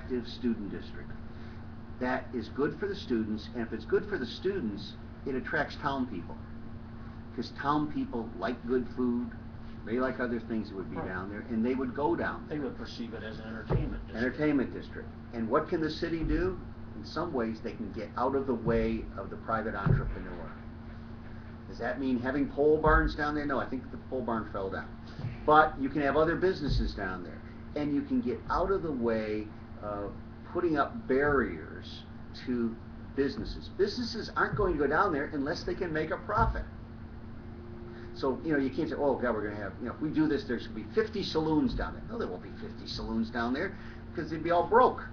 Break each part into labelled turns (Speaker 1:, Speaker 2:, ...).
Speaker 1: attractive student district that is good for the students, and if it's good for the students, it attracts town people. Because town people like good food, they like other things that would be down there, and they would go down there.
Speaker 2: They would perceive it as an entertainment district.
Speaker 1: Entertainment district. And what can the city do? In some ways, they can get out of the way of the private entrepreneur. Does that mean having pole barns down there? No, I think the pole barn fell down. But you can have other businesses down there, and you can get out of the way of putting up barriers to businesses. Businesses aren't going to go down there unless they can make a profit. So, you can't say, oh, God, we're going to have, if we do this, there's going to be 50 saloons down there. No, there won't be 50 saloons down there because they'd be all broke.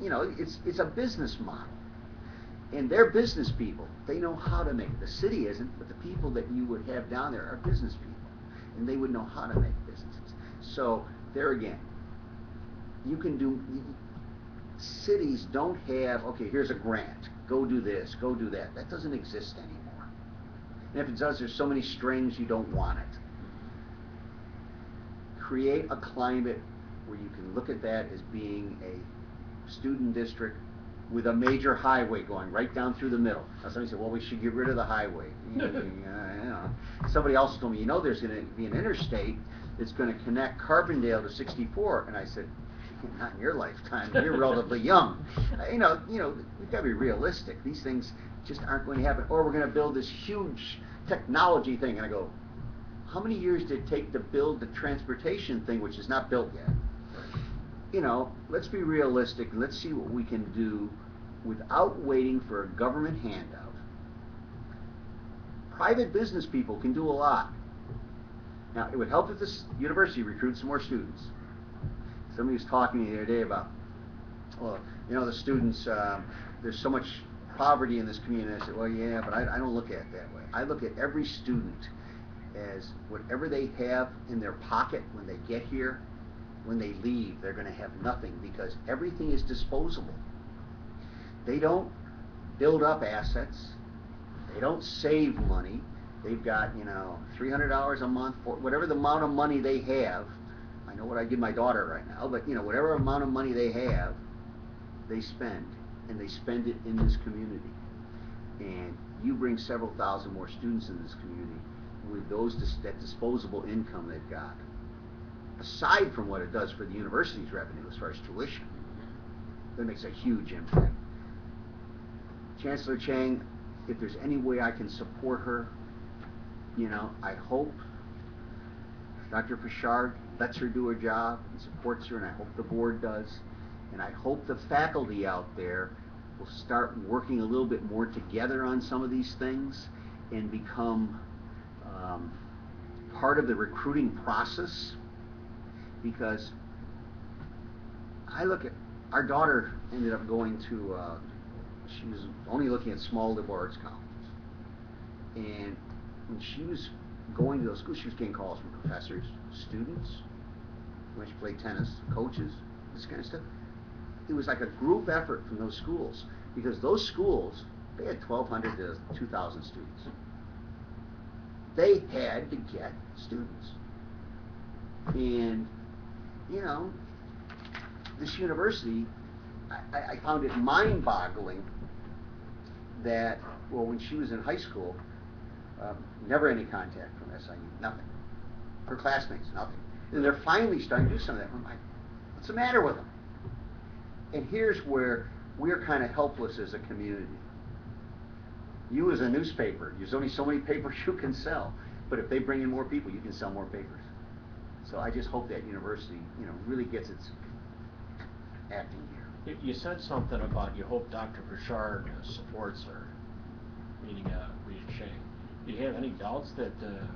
Speaker 1: It's a business model. And they're business people. They know how to make it. The city isn't, but the people that you would have down there are business people. And they would know how to make businesses. So, there again, you can do, cities don't have, okay, here's a grant. Go do this, go do that. That doesn't exist anymore. And if it does, there's so many strings you don't want it. Create a climate where you can look at that as being a student district with a major highway going right down through the middle. Now somebody said, well, we should get rid of the highway. Somebody else told me, there's going to be an interstate that's going to connect Carbondale to 64. And I said, not in your lifetime. You're relatively young. We've got to be realistic. These things just aren't going to happen. Or we're going to build this huge technology thing. And I go, how many years did it take to build the transportation thing, which is not built yet? Let's be realistic and let's see what we can do without waiting for a government handout. Private business people can do a lot. Now, it would help if this university recruits some more students. Somebody was talking to me the other day about, the students, there's so much poverty in this community. And I said, well, yeah, but I don't look at it that way. I look at every student as whatever they have in their pocket when they get here, when they leave, they're going to have nothing because everything is disposable. They don't build up assets. They don't save money. They've got, $300 a month, for whatever the amount of money they have. I know what I give my daughter right now, but whatever amount of money they have, they spend, and they spend it in this community. And you bring several thousand more students in this community with that disposable income they've got, aside from what it does for the university's revenue as far as tuition. That makes a huge impact. Chancellor Chang, if there's any way I can support her, I hope Dr. Pichard lets her do her job and supports her, and I hope the board does. And I hope the faculty out there will start working a little bit more together on some of these things and become part of the recruiting process. Because I look at, our daughter ended up going to, she was only looking at small liberal arts colleges. And when she was going to those schools, she was getting calls from professors, students, when she played tennis, coaches, this kind of stuff. It was like a group effort from those schools, because those schools, they had 1,200 to 2,000 students. They had to get students. And, this university, I found it mind-boggling that, when she was in high school, never any contact from SIU, nothing. Her classmates, nothing. And they're finally starting to do some of that. I'm like, what's the matter with them? And here's where we're kind of helpless as a community. You as a newspaper, there's only so many papers you can sell. But if they bring in more people, you can sell more papers. So I just hope that university, really gets its acting here.
Speaker 2: You said something about you hope Dr. Pichard supports her, meaning Rita Chang. Do you have any doubts that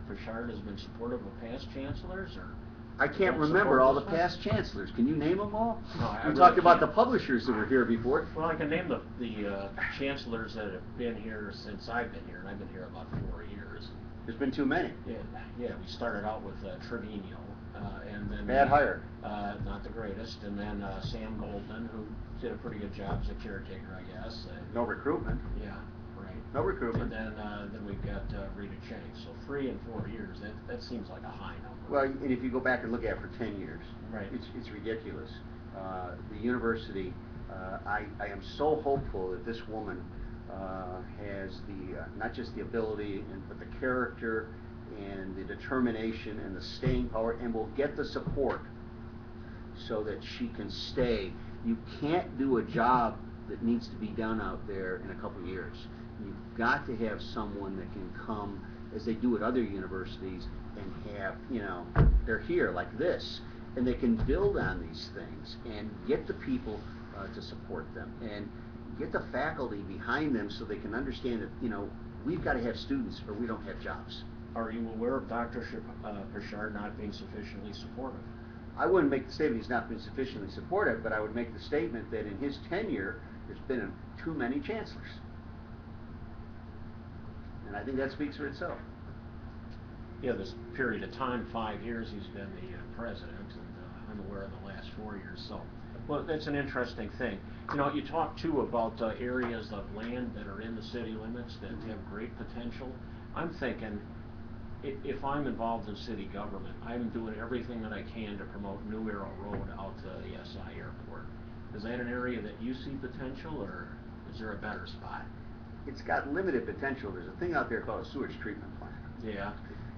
Speaker 2: Pichard has been supportive of past chancellors, or?
Speaker 1: I can't remember all the past chancellors. Can you name them all?
Speaker 2: No,
Speaker 1: we talked about the publishers that were here before.
Speaker 2: Well, I can name the chancellors that have been here since I've been here, and I've been here about 4 years.
Speaker 1: There's been too many.
Speaker 2: Yeah. We started out with Trevino, and then
Speaker 1: bad hire.
Speaker 2: Not the greatest, and then Sam Goldman, who did a pretty good job as a caretaker, I guess.
Speaker 1: No recruitment.
Speaker 2: Yeah, right.
Speaker 1: No recruitment.
Speaker 2: And then we've got Rita Chang. So 3 and 4 years. That seems like a high number.
Speaker 1: Well, and if you go back and look at it for 10 years,
Speaker 2: right,
Speaker 1: it's ridiculous. the university, I am so hopeful that this woman has the not just the ability, but the character and the determination and the staying power, and will get the support so that she can stay. You can't do a job that needs to be done out there in a couple of years. You've got to have someone that can come, as they do at other universities, and have, they're here like this, and they can build on these things and get the people to support them and get the faculty behind them so they can understand that, we've got to have students or we don't have jobs.
Speaker 2: Are you aware of Dr. Pritchard not being sufficiently supportive?
Speaker 1: I wouldn't make the statement he's not been sufficiently supportive, but I would make the statement that in his tenure, there's been too many chancellors. And I think that speaks for itself.
Speaker 2: Yeah, this period of time, 5 years, he's been the president, and I'm aware of the last 4 years. So, well, that's an interesting thing. You talk too about areas of land that are in the city limits that have great potential. I'm thinking, if I'm involved in city government, I'm doing everything that I can to promote New Arrow Road out to the SI Airport. Is that an area that you see potential, or is there a better spot?
Speaker 1: It's got limited potential. There's a thing out there called a sewage treatment plant.
Speaker 2: Yeah.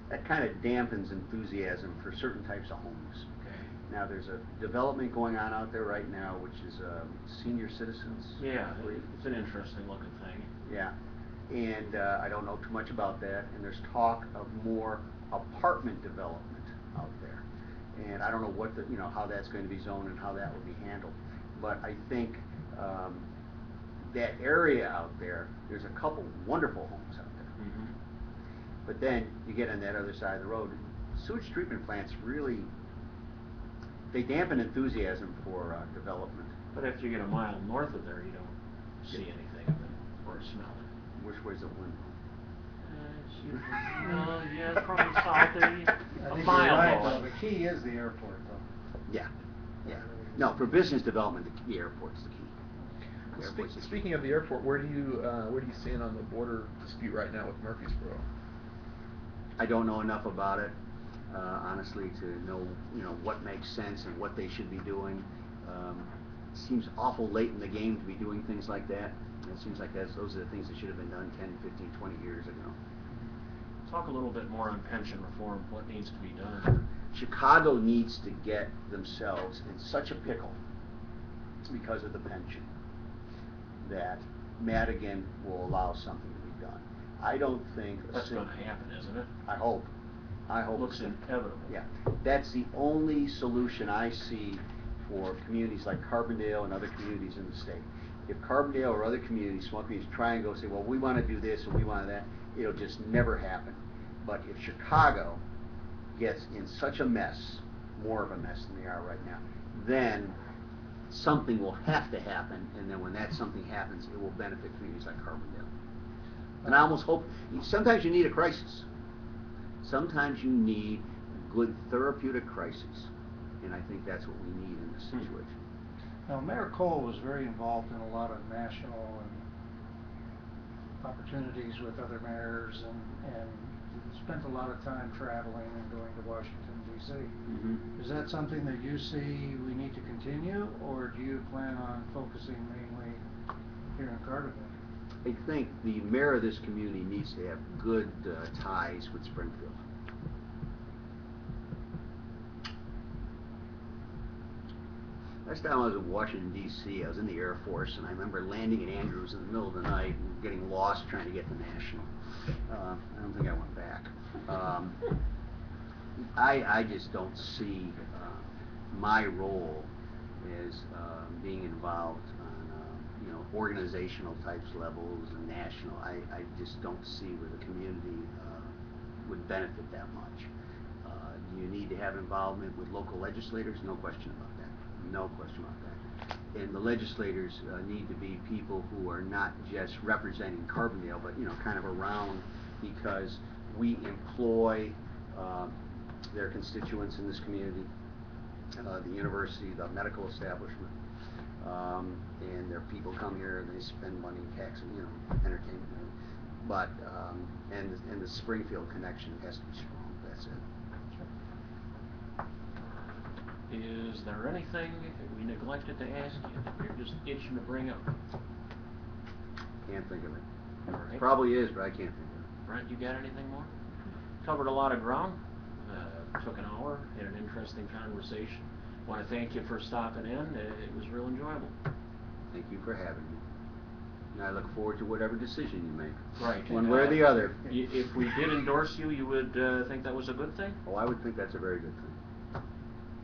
Speaker 1: That kind of dampens enthusiasm for certain types of homes.
Speaker 2: Okay.
Speaker 1: Now there's a development going on out there right now, which is senior citizens.
Speaker 2: Yeah, it's an interesting looking thing.
Speaker 1: Yeah, and I don't know too much about that. And there's talk of more apartment development out there, and I don't know what how that's going to be zoned and how that will be handled. But I think that area out there, there's a couple wonderful homes out there.
Speaker 2: Mm-hmm.
Speaker 1: But then you get on that other side of the road. Sewage treatment plants really, they dampen enthusiasm for development.
Speaker 2: But if you get a mile north of there, you don't see anything of it or smell it.
Speaker 1: Which way's the wind?
Speaker 2: From the south, a mile
Speaker 3: Well, the key is the airport, though.
Speaker 1: Yeah, yeah. No, for business development, the airport's the key.
Speaker 4: Speaking of the airport, where do you stand on the border dispute right now with Murfreesboro?
Speaker 1: I don't know enough about it, honestly, to know what makes sense and what they should be doing. It seems awful late in the game to be doing things like that. It seems like those are the things that should have been done 10, 15, 20 years ago.
Speaker 2: Talk a little bit more on pension reform. What needs to be done?
Speaker 1: Chicago needs to get themselves in such a pickle because of the pension that Madigan will allow something to be done. I don't think
Speaker 2: that's going to happen, isn't it?
Speaker 1: I hope.
Speaker 2: It looks inevitable.
Speaker 1: Yeah, that's the only solution I see for communities like Carbondale and other communities in the state. If Carbondale or other communities, small communities, try and go say, well, we want to do this and we want that, it'll just never happen. But if Chicago gets in such a mess, more of a mess than they are right now, then something will have to happen, and then when that something happens, it will benefit communities like Carbondale. And I almost hope, sometimes you need a crisis. Sometimes you need a good therapeutic crisis, and I think that's what we need in this situation.
Speaker 3: Now, Mayor Cole was very involved in a lot of national and opportunities with other mayors, and spent a lot of time traveling and going to Washington, D.C.
Speaker 1: Mm-hmm.
Speaker 3: Is that something that you see we need to continue, or do you plan on focusing mainly here in Carbondale?
Speaker 1: I think the mayor of this community needs to have good ties with Springfield. Last time I was in Washington, D.C., I was in the Air Force, and I remember landing in Andrews in the middle of the night and getting lost trying to get to National. I don't think I went back. I just don't see my role as being involved on organizational types levels and national. I just don't see where the community would benefit that much. Do you need to have involvement with local legislators? No question about that. No question about that. And the legislators need to be people who are not just representing Carbondale, but kind of around, because we employ their constituents in this community, the university, the medical establishment, and their people come here and they spend money, taxing, entertainment money. But and the Springfield connection has to be strong. That's it.
Speaker 2: Is there anything we neglected to ask you that you're just itching to bring up?
Speaker 1: Can't think of it.
Speaker 2: All right.
Speaker 1: Probably is, but I can't think of it.
Speaker 2: Brent, you got anything more? Covered a lot of ground. Took an hour, had an interesting conversation. Want to thank you for stopping in. It was real enjoyable.
Speaker 1: Thank you for having me. And I look forward to whatever decision you make.
Speaker 2: Right.
Speaker 1: One way or the other.
Speaker 2: If we did endorse you, you would think that was a good thing?
Speaker 1: Oh, I would think that's a very good thing.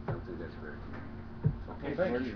Speaker 1: I would think that's very good.
Speaker 2: Okay,
Speaker 3: Thanks.
Speaker 2: George.